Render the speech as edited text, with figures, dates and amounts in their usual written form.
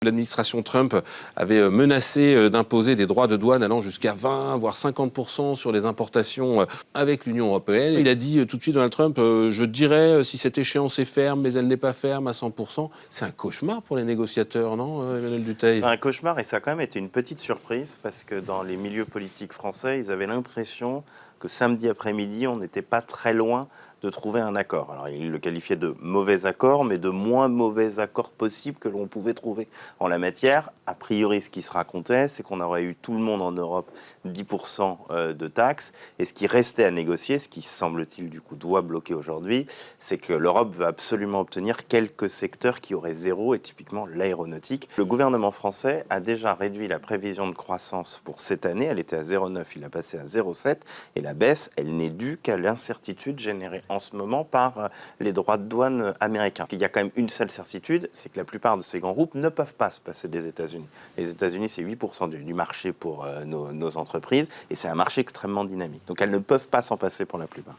L'administration Trump avait menacé d'imposer des droits de douane allant jusqu'à 20 voire 50% sur les importations avec l'Union européenne. Il a dit tout de suite, Donald Trump, je dirais si cette échéance est ferme, mais elle n'est pas ferme à 100%. C'est un cauchemar pour les négociateurs, non, Emmanuel Dutheil? C'est un cauchemar et ça a quand même été une petite surprise parce que dans les milieux politiques français, ils avaient l'impression que samedi après-midi, on n'était pas très loin de trouver un accord. Alors, il le qualifiait de mauvais accord, mais de moins mauvais accord possible que l'on pouvait trouver en la matière. A priori, ce qui se racontait, c'est qu'on aurait eu tout le monde en Europe 10% de taxes. Et ce qui restait à négocier, ce qui semble-t-il du coup doit bloquer aujourd'hui, c'est que l'Europe veut absolument obtenir quelques secteurs qui auraient zéro, et typiquement l'aéronautique. Le gouvernement français a déjà réduit la prévision de croissance pour cette année. Elle était à 0,9, il a passé à 0,7. Et la baisse, elle n'est due qu'à l'incertitude générée en ce moment par les droits de douane américains. Il y a quand même une seule certitude, c'est que la plupart de ces grands groupes ne peuvent pas se passer des États-Unis. Les États-Unis, c'est 8% du marché pour nos entreprises et c'est un marché extrêmement dynamique. Donc elles ne peuvent pas s'en passer pour la plupart.